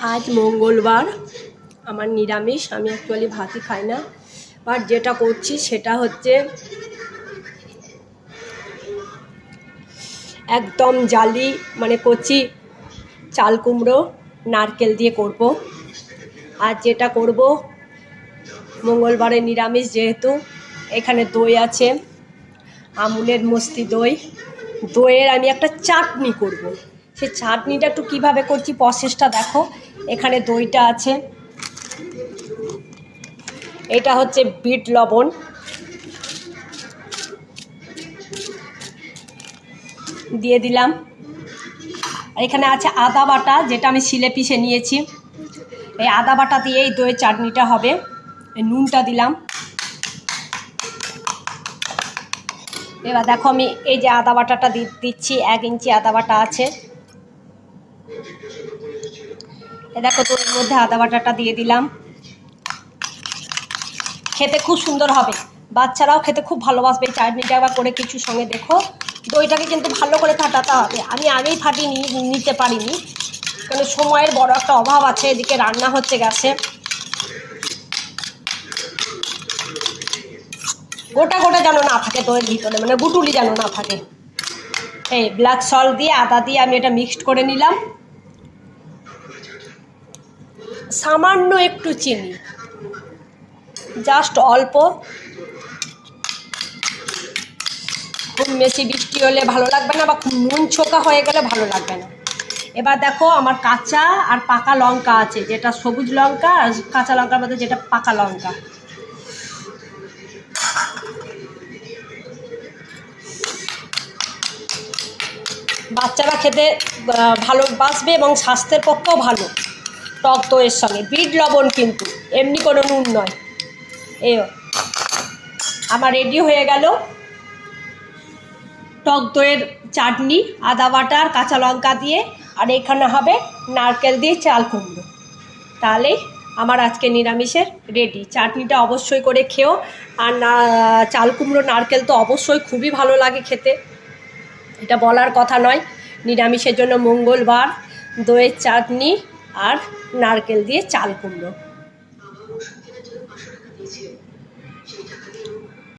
আজ মঙ্গলবার, আমার নিরামিষ। আমি অ্যাকচুয়ালি ভাতই খাই না, বাট যেটা করছি সেটা হচ্ছে একদম জালি মানে কচি চাল কুমড়ো নারকেল দিয়ে করব। আর যেটা করব, মঙ্গলবারে নিরামিষ যেহেতু, এখানে দই আছে, আমুলের মস্তি দই। দইয়ের আমি একটা চাটনি করব। সেই চাটনিটা একটু কীভাবে করছি প্রসেসটা দেখো। এখানে দইটা আছে, এটা হচ্ছে বিট লবণ, দিয়ে দিলাম। আর এখানে আছে আদা বাটা, যেটা আমি শিলে পিষে নিয়েছি। এই আদা বাটা দিয়ে এই দইয়ের চাটনিটা হবে। এই নুনটা দিলাম। এবার দেখো আমি এই যে আদা বাটাটা দিচ্ছি, 1 ইঞ্চি আদা বাটা আছে। এ দেখো দইয়ের মধ্যে আদা বাটাটা দিয়ে দিলাম। খেতে খুব সুন্দর হবে, বাচ্চারাও খেতে খুব ভালোবাসবে। এই চাটনিটা একবার করে কিছু সঙ্গে দেখো। দইটাকে কিন্তু ভালো করে ফাটাতে হবে। আমি আগেই ফাটিয়ে নিতে পারিনি, কারণ সময়ের বড় একটা অভাব আছে। এদিকে রান্না হচ্ছে গ্যাসে। গোটা গোটা যেন না থাকে দইয়ের ভিতরে, মানে গুটুলি যেন না থাকে। এই ব্ল্যাক সল্ট দিয়ে আদা দিয়ে আমি এটা মিক্সড করে নিলাম। সামান্য একটু চিনি, জাস্ট অল্প। খুব বেশি বৃষ্টি হলে ভালো লাগবে না, বা খুব নুন ছোকা হয়ে গেলে ভালো লাগবে না। এবার দেখো আমার কাঁচা আর পাকা লঙ্কা আছে, যেটা সবুজ লঙ্কা আর কাঁচা লঙ্কার মধ্যে যেটা পাকা লঙ্কা। বাচ্চারা খেতে ভালোবাসবে এবং স্বাস্থ্যের পক্ষেও ভালো। টক দইয়ের সঙ্গে বিট লবণ, কিন্তু এমনি কোনো নুন নয়। এই আমার রেডি হয়ে গেল টক দইয়ের চাটনি, আদা বাটা আর কাঁচা লঙ্কা দিয়ে। আর এখানে হবে নারকেল দিয়ে চাল কুমড়ো। তাহলেই আমার আজকে নিরামিষের রেডি। চাটনিটা অবশ্যই করে খেও। আর চাল কুমড়ো নারকেল তো অবশ্যই খুবই ভালো লাগে খেতে, এটা বলার কথা নয়। নিরামিষের জন্য মঙ্গলবার দইয়ের চাটনি আর নারকেল দিয়ে চাল কুমড়ো।